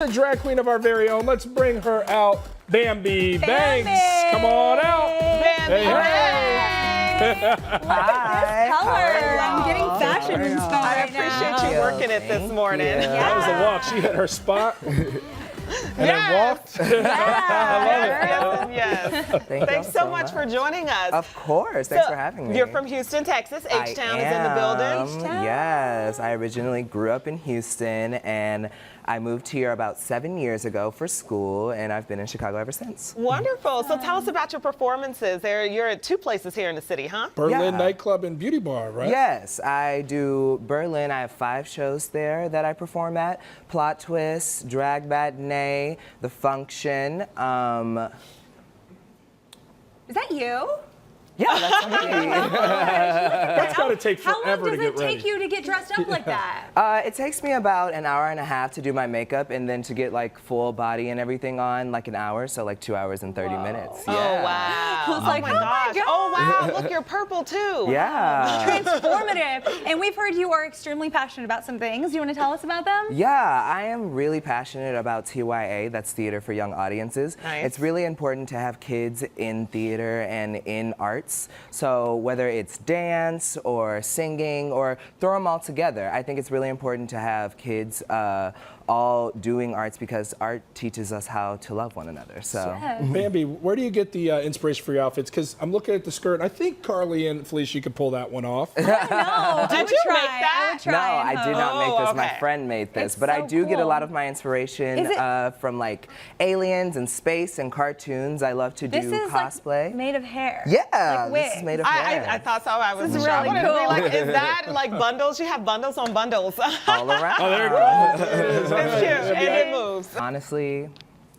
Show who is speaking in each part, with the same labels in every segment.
Speaker 1: The drag queen of our very own. Let's bring her out, Bambi Banks. Come on out.
Speaker 2: Bambi.
Speaker 1: Hey.
Speaker 3: Hi.
Speaker 2: Color. I'm getting fashion inspired.
Speaker 3: I
Speaker 2: appreciate
Speaker 3: you working it this morning.
Speaker 1: That was a walk. She hit her spot. And then walked.
Speaker 3: Yes. Thanks so much for joining us.
Speaker 4: Of course. Thanks for having me.
Speaker 3: You're from Houston, Texas. H-Town is in the building.
Speaker 4: Yes. I originally grew up in Houston, and I moved here about 7 years ago for school, and I've been in Chicago ever since.
Speaker 3: Wonderful. So tell us about your performances. You're at 2 places here in the city, huh?
Speaker 1: Berlin nightclub and beauty bar, right?
Speaker 4: Yes, I do Berlin. I have 5 shows there that I perform at. Plot Twist, Drag Matinee, The Function.
Speaker 2: Is that you?
Speaker 4: Yeah, that's me.
Speaker 1: That's got to take
Speaker 2: How long
Speaker 1: forever to
Speaker 2: does
Speaker 1: get
Speaker 2: it
Speaker 1: ready.
Speaker 2: take you to get dressed up like that?
Speaker 4: It takes me about an hour and a half to do my makeup, and then to get like full body and everything on, like an hour, so like 2 hours and 30 minutes.
Speaker 3: Oh,
Speaker 4: Yeah.
Speaker 3: wow.
Speaker 2: I was like,
Speaker 3: oh, my gosh. Oh, wow. Look, you're purple, too.
Speaker 4: Yeah.
Speaker 2: Transformative. And we've heard you are extremely passionate about some things. Do you want to tell us about them?
Speaker 4: Yeah, I am really passionate about TYA, that's Theater for Young Audiences.
Speaker 3: Nice.
Speaker 4: It's really important to have kids in theater and in arts. So whether it's dance or singing or throw them all together, I think it's really important to have kids all doing arts because art teaches us how to love one another. So,
Speaker 1: Bambi, where do you get the inspiration for your outfits? Because I'm looking at the skirt, and I think Carly and Felicia could pull that one off.
Speaker 2: No.
Speaker 3: Did you make that?
Speaker 4: no, I did not make this. My friend made this,
Speaker 2: It's
Speaker 4: but I
Speaker 2: so
Speaker 4: do get a
Speaker 2: cool.
Speaker 4: lot of my inspiration
Speaker 2: Is it-
Speaker 4: from like aliens and space and cartoons. I love to do
Speaker 2: This is
Speaker 4: cosplay.
Speaker 2: like made of hair.
Speaker 4: Yeah,
Speaker 2: Like
Speaker 4: this is
Speaker 2: wigs.
Speaker 4: made of hair.
Speaker 3: I thought so. I was
Speaker 2: This is
Speaker 3: sure. I
Speaker 2: really
Speaker 3: wanted to be
Speaker 2: cool.
Speaker 3: like, is that like bundles? You have bundles on bundles.
Speaker 4: all around.
Speaker 1: Oh, there it goes. There it is.
Speaker 3: It's cute, and it moves.
Speaker 4: Honestly,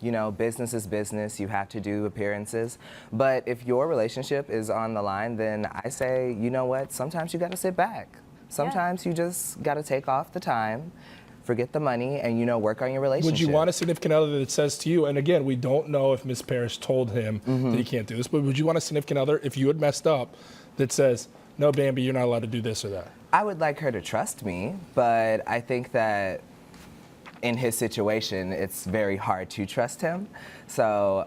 Speaker 4: you know, business is business. You have to do appearances. But if your relationship is on the line, then I say, you know what? Sometimes you got to sit back. Sometimes you just got to take off the time, forget the money, and, you know, work on your relationship.
Speaker 1: Would you want a significant other that says to you, and again, we don't know if Miss Parrish told him that he can't do this, but would you want a significant other, if you had messed up, that says, no, Bambi, you're not allowed to do this or that?
Speaker 4: I would like her to trust me, but I think that in his situation, it's very hard to trust him. So,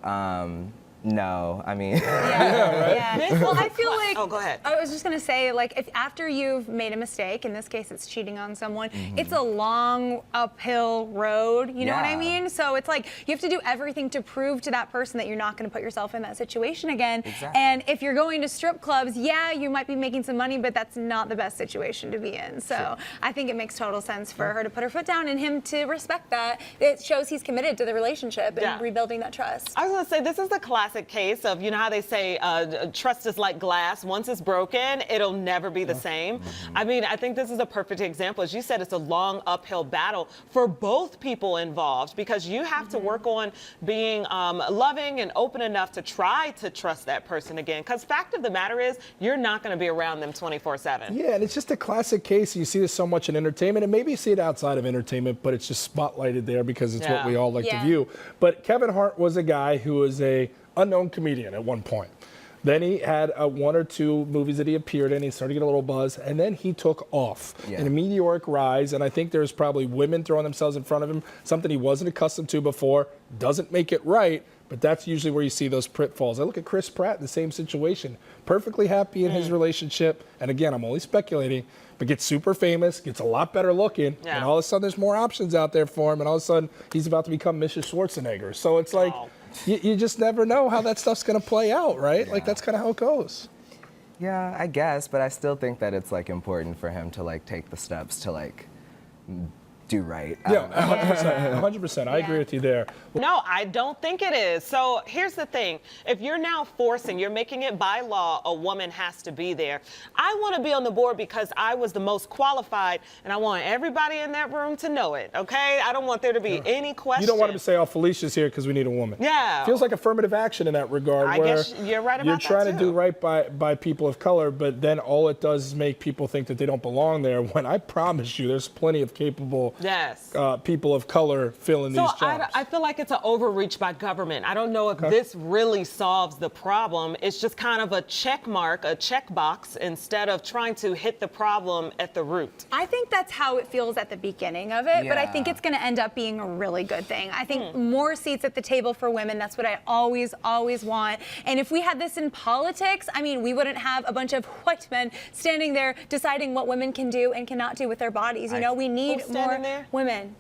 Speaker 4: no, I mean.
Speaker 2: Yeah. Well, I feel like.
Speaker 3: Oh, go ahead.
Speaker 2: I was just gonna say, like, if after you've made a mistake, in this case, it's cheating on someone. It's a long uphill road. You know what I
Speaker 4: Yeah.
Speaker 2: mean? So it's like you have to do everything to prove to that person that you're not gonna put yourself in that situation again.
Speaker 4: Exactly.
Speaker 2: And if you're going to strip clubs, yeah, you might be making some money, but that's not the best situation to be in. So I think it makes total sense for her to put her foot down and him to respect that. It shows he's committed to the relationship and rebuilding that trust.
Speaker 3: I was going to say, this is the classic case of, you know how they say trust is like glass. Once it's broken, it'll never be the same. I mean, I think this is a perfect example. As you said, it's a long uphill battle for both people involved because you have to work on being loving and open enough to try to trust that person again. Because fact of the matter is, you're not going to be around them 24/7.
Speaker 1: Yeah, and it's just a classic case. You see this so much in entertainment, and maybe you see it outside of entertainment, but it's just spotlighted there because it's what we all like to view. But Kevin Hart was a guy who was a unknown comedian at one point. Then he had 1 or 2 movies that he appeared in. He started to get a little buzz, and then he took off in a meteoric rise. And I think there's probably women throwing themselves in front of him, something he wasn't accustomed to before. Doesn't make it right, but that's usually where you see those pitfalls. I look at Chris Pratt in the same situation, perfectly happy in his relationship. And again, I'm only speculating, but gets super famous, gets a lot better looking, and all of a sudden there's more options out there for him, and all of a sudden he's about to become Mrs. Schwarzenegger. So it's like, you just never know how that stuff's gonna play out, right? Like that's kind of how it goes.
Speaker 4: Yeah, I guess, but I still think that it's like important for him to like take the steps to like do right.
Speaker 1: Yeah, 100%. 100%. I agree with you there.
Speaker 3: No, I don't think it is. So here's the thing. If you're now forcing, you're making it by law, a woman has to be there. I want to be on the board because I was the most qualified, and I want everybody in that room to know it, okay? I don't want there to be any question.
Speaker 1: You don't want him to say, oh, Felicia's here because we need a woman.
Speaker 3: Yeah.
Speaker 1: Feels like affirmative action in that regard.
Speaker 3: I
Speaker 1: where
Speaker 3: guess you're right about
Speaker 1: you're
Speaker 3: that,
Speaker 1: trying to
Speaker 3: too.
Speaker 1: do right by people of color, but then all it does is make people think that they don't belong there, when I promise you there's plenty of capable example,
Speaker 3: Yes.
Speaker 1: people of color filling
Speaker 3: So
Speaker 1: these jobs.
Speaker 3: I feel like it's an overreach by government. I don't know if this really solves the problem. It's just kind of a check mark, a checkbox, instead of trying to hit the problem at the root.
Speaker 2: I think that's how it feels at the beginning of it, but I think
Speaker 4: Yeah.
Speaker 2: it's going to end up being a really good thing. I think more seats at the table for women, that's what I always want. And if we had this in politics, I mean, we wouldn't have a bunch of white men standing there deciding what women can do and cannot do with their bodies. You know, we need
Speaker 3: Who's
Speaker 2: more
Speaker 3: standing there?
Speaker 2: women.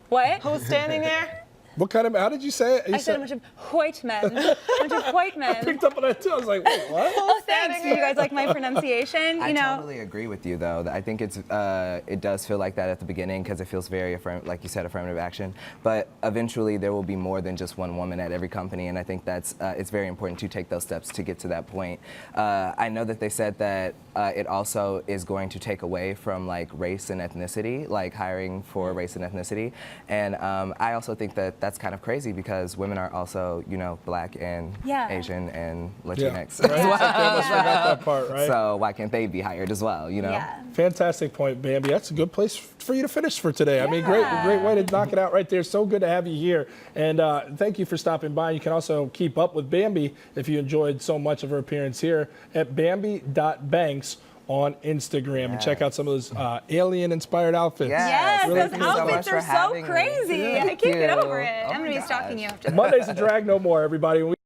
Speaker 2: What?
Speaker 3: Who's standing there?
Speaker 1: What kind of, how did you say it? You
Speaker 2: I said a bunch of white men. A bunch of white men.
Speaker 1: picked up on that too. I was like, wait, what?
Speaker 2: Oh, thanks. Do you guys like my pronunciation?
Speaker 4: I
Speaker 2: You know.
Speaker 4: totally agree with you, though. I think it does feel like that at the beginning because it feels very, like you said, affirmative action. But eventually, there will be more than just one woman at every company, and I think that's it's very important to take those steps to get to that point. I know that they said that it also is going to take away from like race and ethnicity, like hiring for race and ethnicity, and I also think that that's kind of crazy because women are also, you know, Black and Asian and Latinx
Speaker 1: Right?
Speaker 4: as well.
Speaker 1: I almost forgot that part, right?
Speaker 4: So why can't they be hired as well, you know?
Speaker 2: Yeah.
Speaker 1: Fantastic point, Bambi. That's a good place for you to finish for today. I mean, great way to knock it out right there. So good to have you here. And thank you for stopping by. You can also keep up with Bambi if you enjoyed so much of her appearance here at Bambi.Banks on Instagram. And check out some of those alien-inspired outfits.
Speaker 2: Yes,
Speaker 4: Really,
Speaker 2: those
Speaker 4: thank you so
Speaker 2: outfits
Speaker 4: much for
Speaker 2: are so
Speaker 4: having me.
Speaker 2: crazy. I
Speaker 4: Thank
Speaker 2: can't get
Speaker 4: you.
Speaker 2: over it.
Speaker 4: Oh
Speaker 2: I'm going to
Speaker 4: my
Speaker 2: be stalking
Speaker 4: gosh.
Speaker 2: you after that.
Speaker 1: Monday's a drag no more, everybody.